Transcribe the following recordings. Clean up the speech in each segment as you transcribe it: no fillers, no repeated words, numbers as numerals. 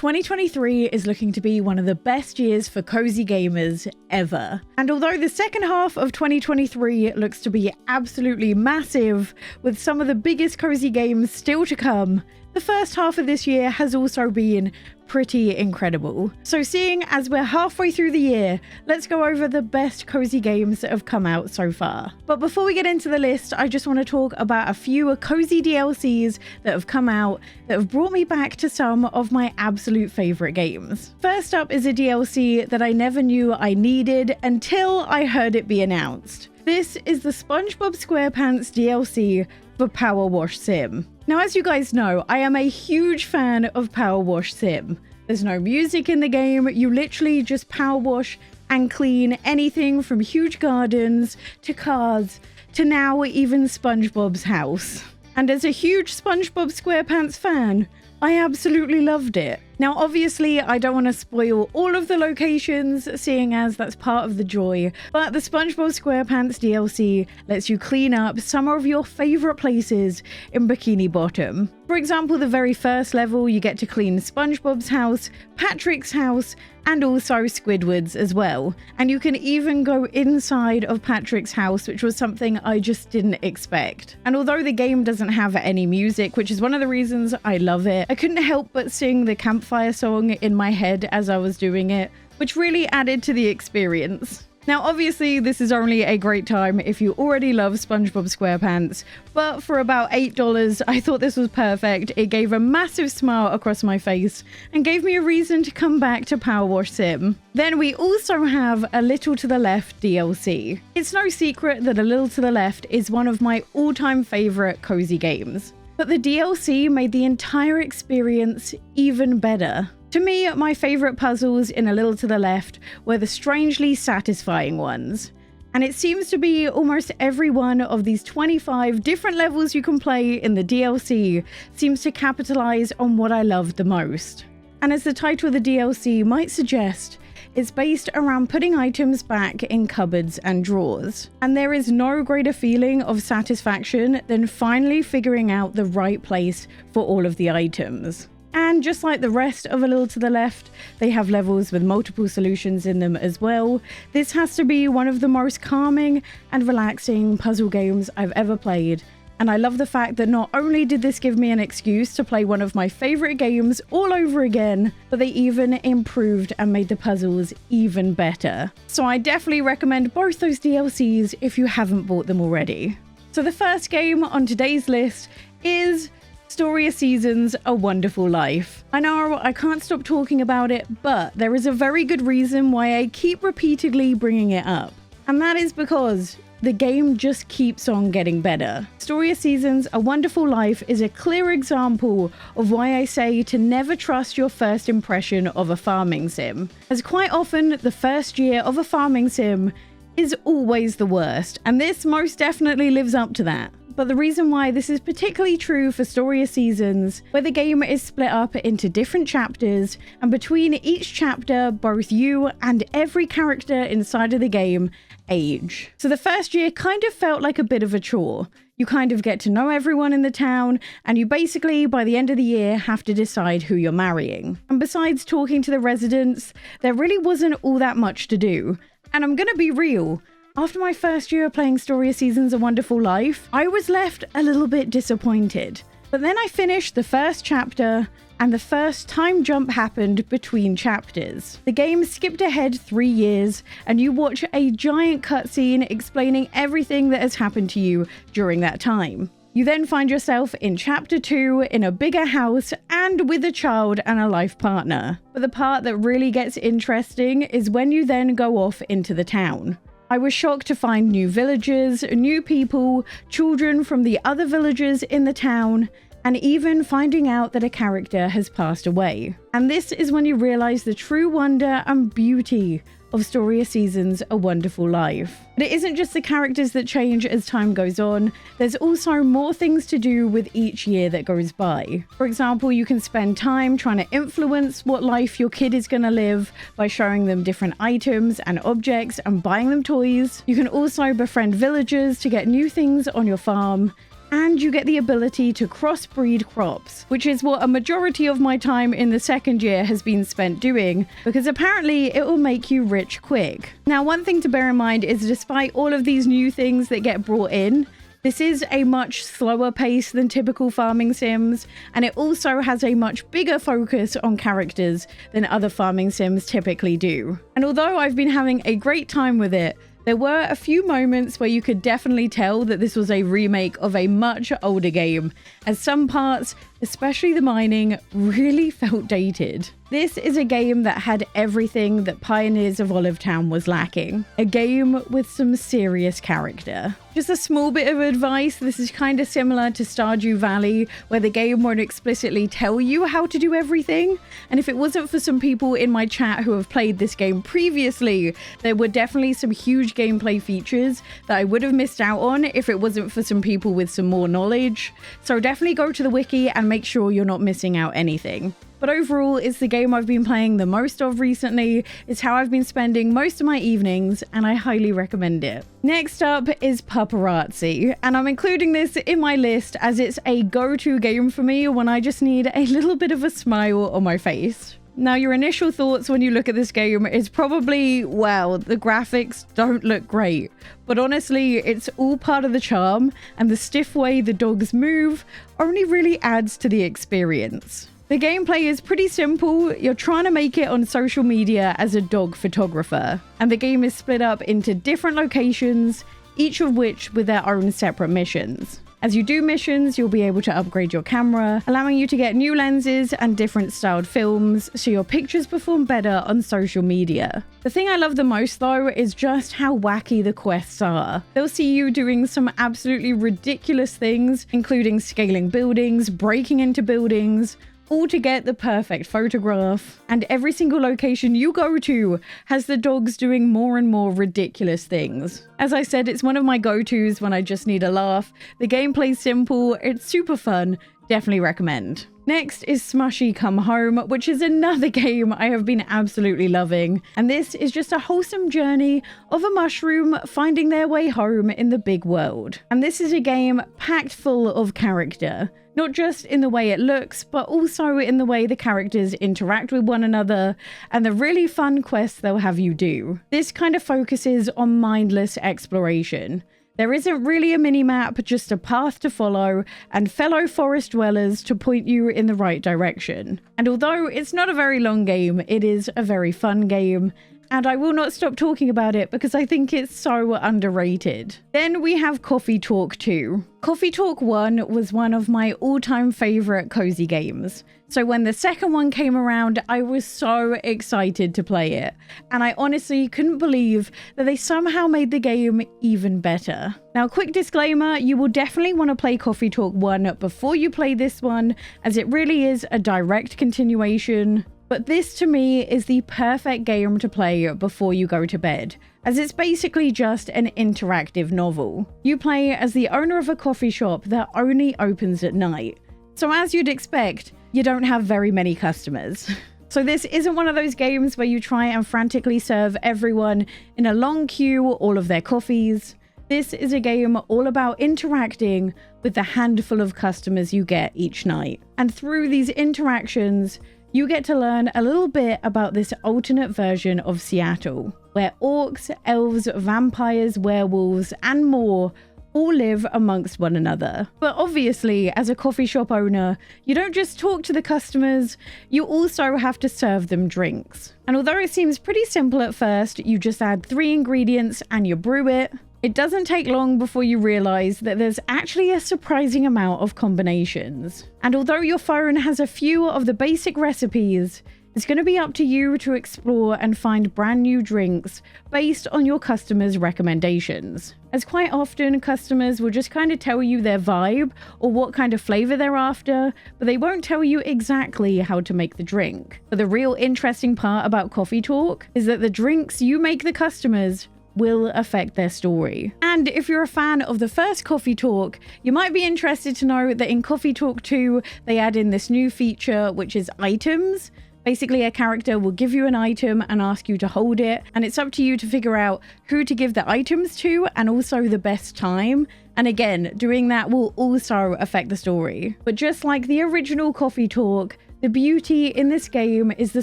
2023 is looking to be one of the best years for cozy gamers ever. And although the second half of 2023 looks to be absolutely massive, with some of the biggest cozy games still to come, the first half of this year has also been pretty incredible. So seeing as we're halfway through the year, let's go over the best cozy games that have come out so far. But before we get into the list, I just want to talk about a few cozy DLCs that have come out that have brought me back to some of my absolute favorite games. First up is a DLC that I never knew I needed until I heard it be announced. This is the SpongeBob SquarePants DLC for Powerwash Sim. Now, as you guys know, I am a huge fan of Powerwash Sim. There's no music in the game, you literally just power wash and clean anything from huge gardens to cars to now even SpongeBob's house. And as a huge SpongeBob SquarePants fan, I absolutely loved it. Now, obviously, I don't want to spoil all of the locations, seeing as that's part of the joy, but the SpongeBob SquarePants DLC lets you clean up some of your favorite places in Bikini Bottom. For example, the very first level, you get to clean SpongeBob's house, Patrick's house, and also Squidward's as well. And you can even go inside of Patrick's house, which was something I just didn't expect. And although the game doesn't have any music, which is one of the reasons I love it, I couldn't help but sing the campfire song in my head as I was doing it, which really added to the experience. Now, obviously, this is only a great time if you already love SpongeBob SquarePants, but for about $8, I thought this was perfect. It gave a massive smile across my face and gave me a reason to come back to Powerwash Sim. Then we also have A Little to the Left DLC. It's no secret that A Little to the Left is one of my all-time favorite cozy games, but the DLC made the entire experience even better. To me, my favourite puzzles in A Little to the Left were the strangely satisfying ones. And it seems to be almost every one of these 25 different levels you can play in the DLC seems to capitalise on what I loved the most. And as the title of the DLC might suggest, it's based around putting items back in cupboards and drawers. And there is no greater feeling of satisfaction than finally figuring out the right place for all of the items. And just like the rest of A Little to the Left, they have levels with multiple solutions in them as well. This has to be one of the most calming and relaxing puzzle games I've ever played. And I love the fact that not only did this give me an excuse to play one of my favorite games all over again, but they even improved and made the puzzles even better. So I definitely recommend both those DLCs if you haven't bought them already. So the first game on today's list is Story of Seasons, A Wonderful Life. I know I can't stop talking about it, but there is a very good reason why I keep repeatedly bringing it up. And that is because the game just keeps on getting better. Story of Seasons, A Wonderful Life is a clear example of why I say to never trust your first impression of a farming sim, as quite often the first year of a farming sim is always the worst, and this most definitely lives up to that. But the reason why this is particularly true for Story of Seasons, where the game is split up into different chapters, and between each chapter, both you and every character inside of the game age. So the first year kind of felt like a bit of a chore. You kind of get to know everyone in the town, and you basically, by the end of the year, have to decide who you're marrying. And besides talking to the residents, there really wasn't all that much to do. And I'm gonna be real. After my first year playing Story of Seasons, A Wonderful Life, I was left a little bit disappointed. But then I finished the first chapter, and the first time jump happened between chapters. The game skipped ahead 3 years, and you watch a giant cutscene explaining everything that has happened to you during that time. You then find yourself in chapter 2 in a bigger house and with a child and a life partner. But the part that really gets interesting is when you then go off into the town. I was shocked to find new villagers, new people, children from the other villagers in the town, and even finding out that a character has passed away. And this is when you realize the true wonder and beauty of Story of Seasons, A Wonderful Life. But it isn't just the characters that change as time goes on, there's also more things to do with each year that goes by. For example, you can spend time trying to influence what life your kid is going to live by showing them different items and objects and buying them toys. You can also befriend villagers to get new things on your farm. and you get the ability to crossbreed crops, which is what a majority of my time in the second year has been spent doing, because apparently it will make you rich quick. Now, one thing to bear in mind is despite all of these new things that get brought in, this is a much slower pace than typical farming sims, and it also has a much bigger focus on characters than other farming sims typically do. And although I've been having a great time with it, there were a few moments where you could definitely tell that this was a remake of a much older game, as some parts, especially the mining, really felt dated. This is a game that had everything that Pioneers of Olivetown was lacking. A game with some serious character. Just a small bit of advice, this is kind of similar to Stardew Valley, where the game won't explicitly tell you how to do everything. And if it wasn't for some people in my chat who have played this game previously, there were definitely some huge gameplay features that I would have missed out on if it wasn't for some people with some more knowledge. So definitely go to the wiki and make sure you're not missing out anything. But overall, it's the game I've been playing the most of recently, it's how I've been spending most of my evenings, and I highly recommend it. Next up is Pupperazi, and I'm including this in my list as it's a go-to game for me when I just need a little bit of a smile on my face. Now, your initial thoughts when you look at this game is probably, wow, the graphics don't look great. But honestly, it's all part of the charm, and the stiff way the dogs move only really adds to the experience. The gameplay is pretty simple. You're trying to make it on social media as a dog photographer, and the game is split up into different locations, each of which with their own separate missions. As you do missions, you'll be able to upgrade your camera, allowing you to get new lenses and different styled films, so your pictures perform better on social media. The thing I love the most though is just how wacky the quests are. They'll see you doing some absolutely ridiculous things, including scaling buildings, breaking into buildings, all to get the perfect photograph. And every single location you go to has the dogs doing more and more ridiculous things. As I said, it's one of my go-tos when I just need a laugh. The gameplay's simple, it's super fun, definitely recommend. Next is Smushi Come Home, which is another game I have been absolutely loving. And this is just a wholesome journey of a mushroom finding their way home in the big world. And this is a game packed full of character. Not just in the way it looks, but also in the way the characters interact with one another and the really fun quests they'll have you do. This kind of focuses on mindless exploration. There isn't really a mini-map, just a path to follow and fellow forest dwellers to point you in the right direction. And although it's not a very long game, it is a very fun game. And I will not stop talking about it because I think it's so underrated. Then we have Coffee Talk 2. Coffee Talk 1 was one of my all-time favorite cozy games. So when the second one came around, I was so excited to play it. And I honestly couldn't believe that they somehow made the game even better. Now, quick disclaimer, you will definitely want to play Coffee Talk 1 before you play this one, as it really is a direct continuation. But this to me is the perfect game to play before you go to bed, as it's basically just an interactive novel. You play as the owner of a coffee shop that only opens at night. So as you'd expect, you don't have very many customers. So this isn't one of those games where you try and frantically serve everyone in a long queue all of their coffees. This is a game all about interacting with the handful of customers you get each night. And through these interactions, you get to learn a little bit about this alternate version of Seattle, where orcs, elves, vampires, werewolves, and more all live amongst one another. But obviously, as a coffee shop owner, you don't just talk to the customers, you also have to serve them drinks. And although it seems pretty simple at first, you just add 3 ingredients and you brew it, it doesn't take long before you realize that there's actually a surprising amount of combinations. And although your phone has a few of the basic recipes, it's going to be up to you to explore and find brand new drinks based on your customers' recommendations. As quite often, customers will just kind of tell you their vibe or what kind of flavor they're after, but they won't tell you exactly how to make the drink. But the real interesting part about Coffee Talk is that the drinks you make the customers will affect their story. And if you're a fan of the first Coffee Talk, you might be interested to know that in Coffee Talk 2, they add in this new feature, which is items. Basically, a character will give you an item and ask you to hold it, and it's up to you to figure out who to give the items to and also the best time. And again, doing that will also affect the story. But just like the original coffee talk, the beauty in this game is the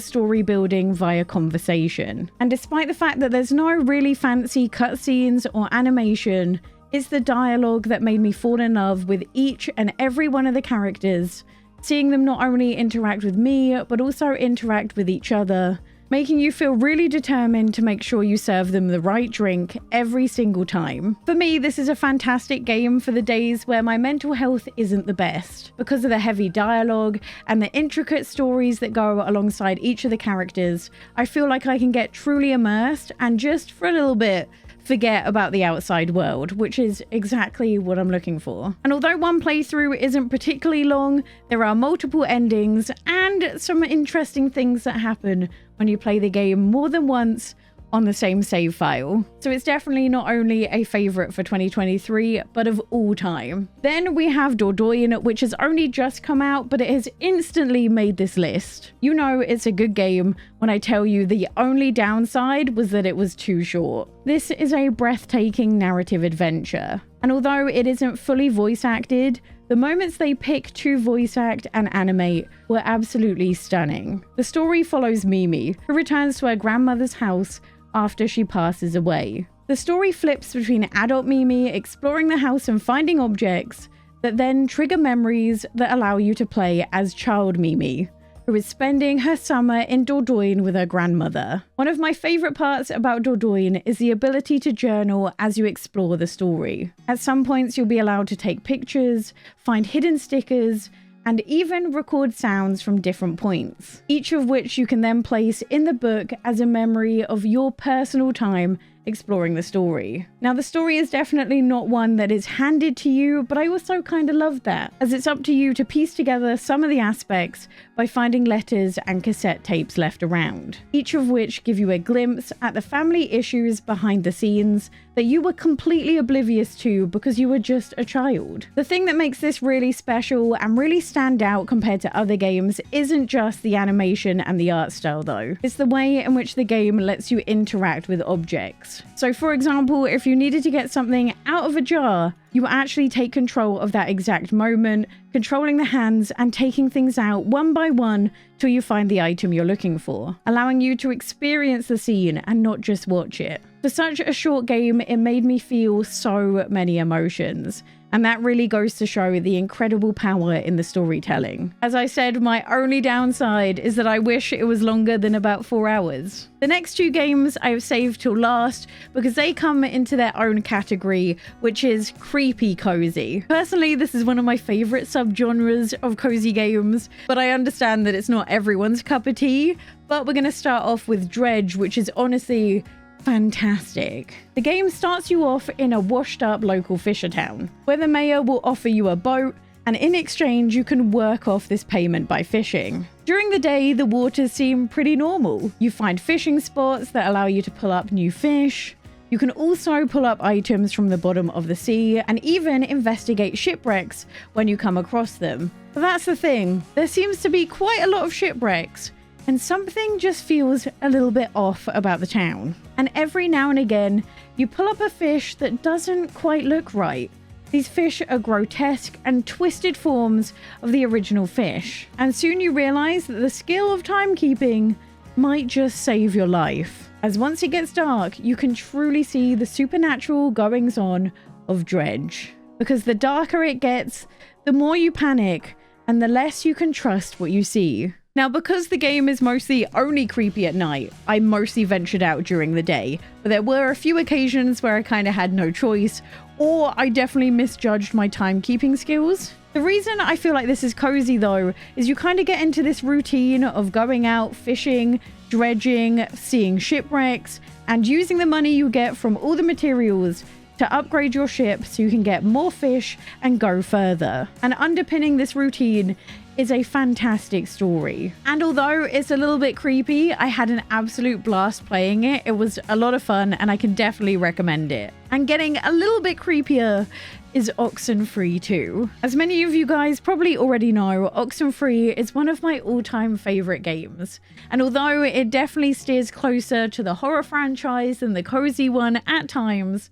story building via conversation. And despite the fact that there's no really fancy cutscenes or animation, it's the dialogue that made me fall in love with each and every one of the characters, seeing them not only interact with me, but also interact with each other, making you feel really determined to make sure you serve them the right drink every single time. For me, this is a fantastic game for the days where my mental health isn't the best. Because of the heavy dialogue and the intricate stories that go alongside each of the characters, I feel like I can get truly immersed and just for a little bit, forget about the outside world, which is exactly what I'm looking for. And although one playthrough isn't particularly long, there are multiple endings and some interesting things that happen when you play the game more than once on the same save file. So it's definitely not only a favorite for 2023, but of all time. Then we have Dordogne, which has only just come out, but it has instantly made this list. You know it's a good game when I tell you the only downside was that it was too short. This is a breathtaking narrative adventure. And although it isn't fully voice acted, the moments they pick to voice act and animate were absolutely stunning. The story follows Mimi, who returns to her grandmother's house after she passes away. The story flips between adult Mimi exploring the house and finding objects that then trigger memories that allow you to play as child Mimi, who is spending her summer in Dordogne with her grandmother. One of my favorite parts about Dordogne is the ability to journal as you explore the story. At some points, you'll be allowed to take pictures, find hidden stickers, and even record sounds from different points, each of which you can then place in the book as a memory of your personal time exploring the story. Now, the story is definitely not one that is handed to you, but I also kind of love that, as it's up to you to piece together some of the aspects by finding letters and cassette tapes left around, each of which give you a glimpse at the family issues behind the scenes that you were completely oblivious to because you were just a child. The thing that makes this really special and really stand out compared to other games isn't just the animation and the art style though. It's the way in which the game lets you interact with objects. So for example, if you needed to get something out of a jar, you actually take control of that exact moment, controlling the hands and taking things out one by one till you find the item you're looking for, allowing you to experience the scene and not just watch it. For such a short game, it made me feel so many emotions. And that really goes to show the incredible power in the storytelling. As I said, my only downside is that I wish it was longer than about 4 hours. The next two games I have saved till last because they come into their own category, which is creepy cozy. Personally, this is one of my favorite subgenres of cozy games, but I understand that it's not everyone's cup of tea. But we're going to start off with Dredge, which is honestly fantastic. The game starts you off in a washed up local fisher town, where the mayor will offer you a boat, and in exchange you can work off this payment by fishing. During the day, the waters seem pretty normal. You find fishing spots that allow you to pull up new fish. You can also pull up items from the bottom of the sea and even investigate shipwrecks when you come across them. But that's the thing, there seems to be quite a lot of shipwrecks, and something just feels a little bit off about the town. And every now and again, you pull up a fish that doesn't quite look right. These fish are grotesque and twisted forms of the original fish. And soon you realize that the skill of timekeeping might just save your life. As once it gets dark, you can truly see the supernatural goings-on of Dredge. Because the darker it gets, the more you panic, and the less you can trust what you see. Now, because the game is mostly only creepy at night, I mostly ventured out during the day, but there were a few occasions where I kind of had no choice, or I definitely misjudged my timekeeping skills. The reason I feel like this is cozy though, is you kind of get into this routine of going out, fishing, dredging, seeing shipwrecks, and using the money you get from all the materials to upgrade your ship so you can get more fish and go further. And underpinning this routine is a fantastic story. And although it's a little bit creepy, I had an absolute blast playing it. It was a lot of fun and I can definitely recommend it. And getting a little bit creepier, is Oxenfree 2. As many of you guys probably already know, Oxenfree is one of my all-time favorite games. And although it definitely steers closer to the horror franchise than the cozy one at times,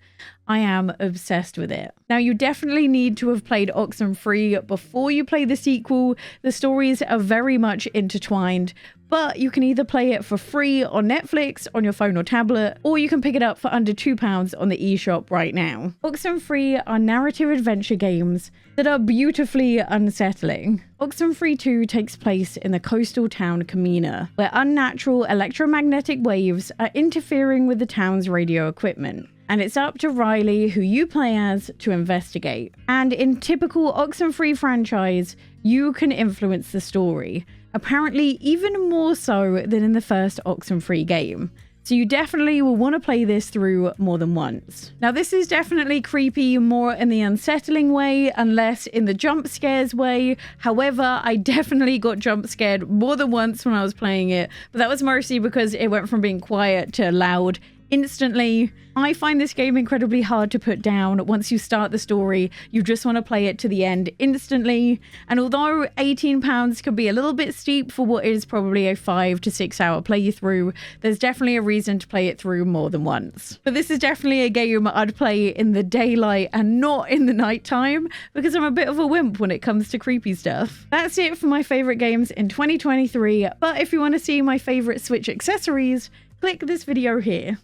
I am obsessed with it. Now, you definitely need to have played Oxenfree before you play the sequel. The stories are very much intertwined, but you can either play it for free on Netflix, on your phone or tablet, or you can pick it up for under £2 on the eShop right now. Oxenfree are narrative adventure games that are beautifully unsettling. Oxenfree 2 takes place in the coastal town Kamina, where unnatural electromagnetic waves are interfering with the town's radio equipment. And it's up to Riley, who you play as, to investigate. And in typical Oxenfree franchise, you can influence the story. Apparently even more so than in the first Oxenfree game. So you definitely will want to play this through more than once. Now, this is definitely creepy more in the unsettling way and less in the jump scares way. However, I definitely got jump scared more than once when I was playing it, but that was mostly because it went from being quiet to loud instantly. I find this game incredibly hard to put down. Once you start the story, you just want to play it to the end instantly. And although £18 can be a little bit steep for what is probably a 5 to 6 hour playthrough, there's definitely a reason to play it through more than once. But this is definitely a game I'd play in the daylight and not in the nighttime, because I'm a bit of a wimp when it comes to creepy stuff. That's it for my favorite games in 2023. But if you want to see my favorite Switch accessories, click this video here.